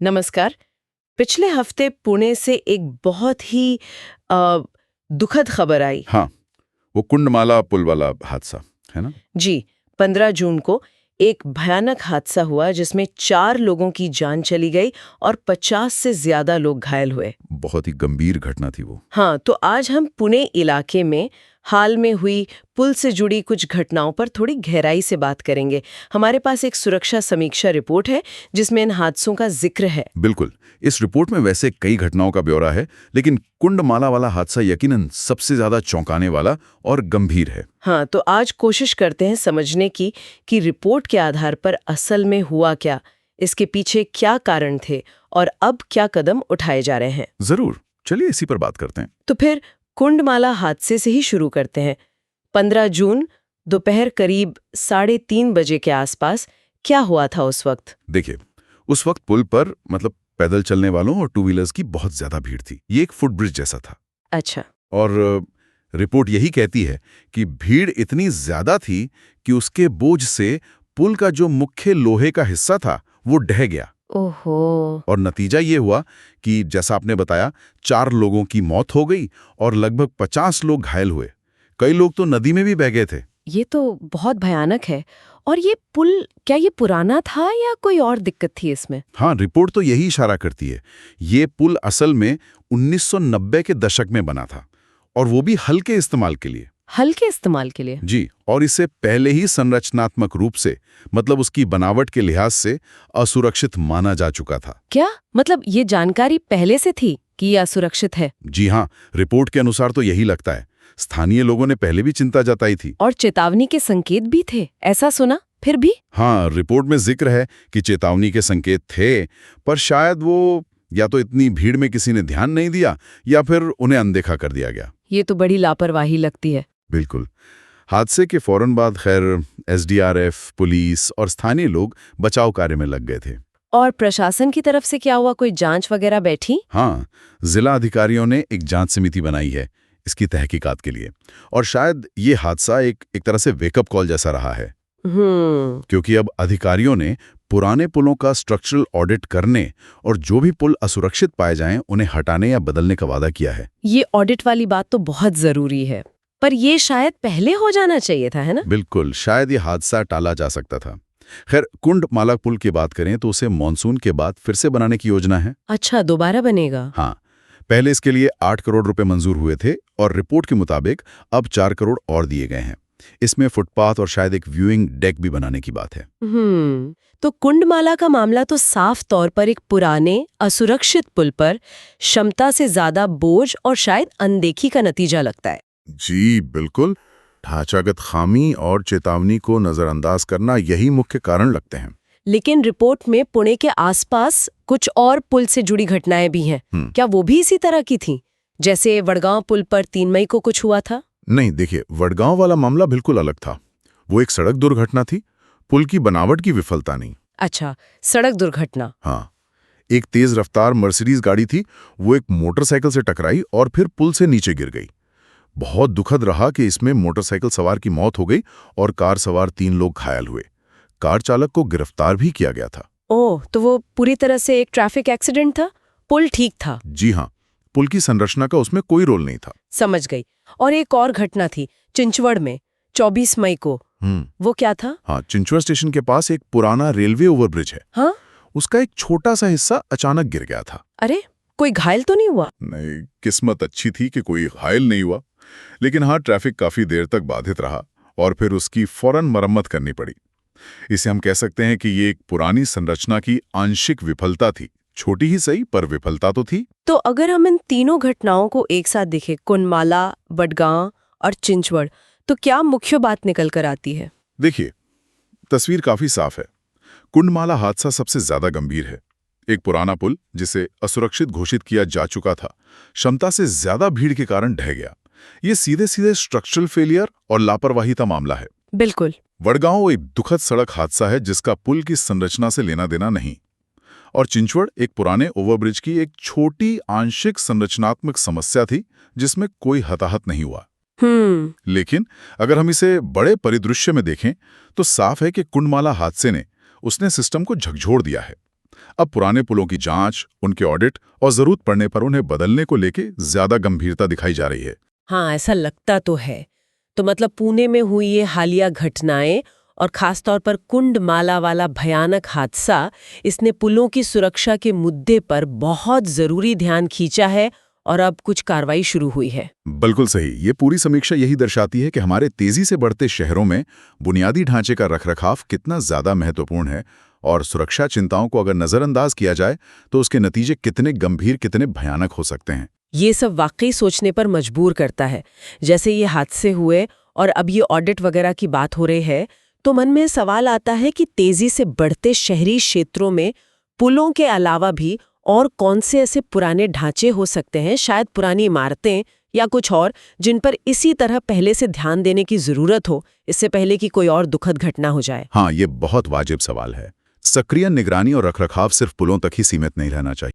नमस्कार। पिछले हफ्ते पुणे से एक बहुत ही दुखद खबर आई। हाँ, वो कुंडमाला पुल वाला हादसा, है ना? जी, 15 जून को एक भयानक हादसा हुआ जिसमें 4 लोगों की जान चली गई और 50 से ज्यादा लोग घायल हुए। बहुत ही गंभीर घटना थी वो। हाँ, तो आज हम पुणे इलाके में हाल में हुई पुल से जुड़ी कुछ घटनाओं पर थोड़ी गहराई से बात करेंगे। हमारे पास एक सुरक्षा समीक्षा रिपोर्ट है जिसमें इन हादसों का जिक्र है। बिल्कुल। इस रिपोर्ट में वैसे कई घटनाओं का ब्यौरा है, लेकिन कुंडमाला वाला हादसा यकीनन सबसे ज्यादा चौंकाने वाला और गंभीर है। हाँ, तो आज कोशिश करते हैं समझने की कि रिपोर्ट के आधार पर असल में हुआ क्या, इसके पीछे क्या कारण थे और अब क्या कदम उठाए जा रहे हैं। जरूर, चलिए इसी पर बात करते हैं। तो फिर कुंडमाला हादसे से ही शुरू करते हैं। 15 जून दोपहर करीब 3:30 बजे के आसपास क्या हुआ था उस वक्त? देखिए, उस वक्त पुल पर पैदल चलने वालों और टू व्हीलर्स की बहुत ज्यादा भीड़ थी। ये एक फुटब्रिज जैसा था। अच्छा। और रिपोर्ट यही कहती है कि भीड़ इतनी ज्यादा थी कि उसके बोझ से पुल का जो मुख्य लोहे का हिस्सा था वो ढह गया। ओहो। और नतीजा ये हुआ कि जैसा आपने बताया, 4 लोगों की मौत हो गई और लगभग 50 लोग घायल हुए। कई लोग तो नदी में भी बह गए थे। ये तो बहुत भयानक है। और ये पुल क्या ये पुराना था या कोई और दिक्कत थी इसमें? हाँ, रिपोर्ट तो यही इशारा करती है। ये पुल असल में 1990 के दशक में बना था, और वो भी हल्के इस्तेमाल के लिए। हल्के इस्तेमाल के लिए? जी, और इससे पहले ही संरचनात्मक रूप से, मतलब उसकी बनावट के लिहाज से असुरक्षित माना जा चुका था। क्या मतलब ये जानकारी पहले से थी कि ये असुरक्षित है? जी हाँ, रिपोर्ट के अनुसार तो यही लगता है। स्थानीय लोगों ने पहले भी चिंता जताई थी। और चेतावनी के संकेत भी थे, ऐसा सुना। फिर भी? हाँ, रिपोर्ट में जिक्र है कि चेतावनी के संकेत थे, पर शायद वो या तो इतनी भीड़ में किसी ने ध्यान नहीं दिया या फिर उन्हें अनदेखा कर दिया गया। ये तो बड़ी लापरवाही लगती है। बिल्कुल। हादसे के फौरन बाद खैर एसडीआरएफ, पुलिस और स्थानीय लोग बचाव कार्य में लग गए थे। और प्रशासन की तरफ से क्या हुआ? कोई जांच वगैरह बैठी? हाँ, जिला अधिकारियों ने एक जांच समिति बनाई है इसकी तहकीकात के लिए। और शायद ये हादसा एक तरह से वेकअप कॉल जैसा रहा है, क्योंकि अब अधिकारियों ने पुराने पुलों का स्ट्रक्चरल ऑडिट करने और जो भी पुल असुरक्षित पाए जाएं उन्हें हटाने या बदलने का वादा किया है। ये ऑडिट वाली बात तो बहुत जरूरी है, पर ये शायद पहले हो जाना चाहिए था, है ना? बिल्कुल, शायद ये हादसा टाला जा सकता था। खैर, कुंडमाला पुल की बात करें तो उसे मानसून के बाद फिर से बनाने की योजना है। अच्छा, दोबारा बनेगा? हाँ, पहले इसके लिए 8 करोड़ रुपए मंजूर हुए थे और रिपोर्ट के मुताबिक अब 4 करोड़ और दिए गए हैं। इसमें फुटपाथ और शायद एक व्यूइंग डेक भी बनाने की बात है। तो कुंडमाला का मामला तो साफ तौर पर एक पुराने असुरक्षित पुल पर क्षमता से ज्यादा बोझ और शायद अनदेखी का नतीजा लगता है। जी बिल्कुल, ढांचागत खामी और चेतावनी को नजरअंदाज करना यही मुख्य कारण लगते हैं। लेकिन रिपोर्ट में पुणे के आसपास कुछ और पुल से जुड़ी घटनाएं भी हैं। क्या वो भी इसी तरह की थीं? जैसे वडगांव पुल पर 3 मई को कुछ हुआ था? नहीं, देखिए, वडगांव वाला मामला बिल्कुल अलग था। वो एक सड़क दुर्घटना थी, पुल की बनावट की विफलता नहीं। अच्छा, सड़क दुर्घटना। हाँ, एक तेज रफ्तार मर्सिडीज गाड़ी थी, वो एक मोटरसाइकिल से टकराई और फिर पुल से नीचे गिर गई। बहुत दुखद रहा कि इसमें मोटरसाइकिल सवार की मौत हो गई और कार सवार 3 लोग घायल हुए। कार चालक को गिरफ्तार भी किया गया था। ओह, तो वो पूरी तरह से एक ट्रैफिक एक्सीडेंट था? पुल ठीक था? जी हाँ, पुल की संरचना का उसमें कोई रोल नहीं था। समझ गई। और एक और घटना थी चिंचवड़ में 24 मई को। वो क्या था? हाँ, चिंचवड़ स्टेशन के पास एक पुराना रेलवे ओवरब्रिज है। हाँ? उसका एक छोटा सा हिस्सा अचानक गिर गया था। अरे, कोई घायल तो नहीं हुआ? नहीं, किस्मत अच्छी थी कि कोई घायल नहीं हुआ, लेकिन हाँ, ट्रैफिक काफी देर तक बाधित रहा और फिर उसकी फौरन मरम्मत करनी पड़ी। इसे हम कह सकते हैं कि ये एक पुरानी संरचना की आंशिक विफलता थी। छोटी ही सही, पर विफलता तो थी। तो अगर हम इन तीनों घटनाओं को एक साथ देखें, कुंडमाला, वडगांव और चिंचवड़, तो क्या मुख्य बात निकल कर आती है? देखिए, तस्वीर काफी साफ है। कुंडमाला हादसा सबसे ज्यादा गंभीर है। एक पुराना पुल जिसे असुरक्षित घोषित किया जा चुका था, क्षमता से ज्यादा भीड़ के कारण ढह गया। ये सीधे सीधे स्ट्रक्चरल फेलियर और लापरवाही का मामला है। बिल्कुल। वडगांव एक दुखद सड़क हादसा है जिसका पुल की संरचना से लेना देना नहीं। और चिंचवड़ एक पुराने ओवरब्रिज की एक छोटी आंशिक संरचनात्मक समस्या थी जिसमें कोई हताहत नहीं हुआ। लेकिन अगर हम इसे बड़े परिदृश्य में देखें तो साफ है कि कुंडमाला हादसे ने उसने सिस्टम को झकझोर दिया है। अब पुराने पुलों की जांच, उनके ऑडिट और जरूरत पड़ने पर उन्हें बदलने को लेके ज्यादा गंभीरता दिखाई जा रही है। हाँ, ऐसा लगता तो है। तो मतलब पुणे में हुई ये हालिया घटनाएं और खासतौर पर कुंडमाला वाला भयानक हादसा, इसने पुलों की सुरक्षा के मुद्दे पर बहुत जरूरी ध्यान खींचा है और अब कुछ कार्रवाई शुरू हुई है। बिल्कुल सही। ये पूरी समीक्षा यही दर्शाती है कि हमारे तेजी से बढ़ते शहरों में बुनियादी ढांचे का रखरखाव कितना ज्यादा महत्वपूर्ण है, और सुरक्षा चिंताओं को अगर नजरअंदाज किया जाए तो उसके नतीजे कितने गंभीर, कितने भयानक हो सकते हैं। ये सब वाकई सोचने पर मजबूर करता है। जैसे ये हादसे हुए और अब ये ऑडिट वगैरह की बात हो रही है, तो मन में सवाल आता है कि तेजी से बढ़ते शहरी क्षेत्रों में पुलों के अलावा भी और कौन से ऐसे पुराने ढांचे हो सकते हैं, शायद पुरानी इमारतें या कुछ और, जिन पर इसी तरह पहले से ध्यान देने की जरूरत हो, इससे पहले कि कोई और दुखद घटना हो जाए। हाँ, ये बहुत वाजिब सवाल है। सक्रिय निगरानी और रखरखाव सिर्फ पुलों तक ही सीमित नहीं रहना चाहिए।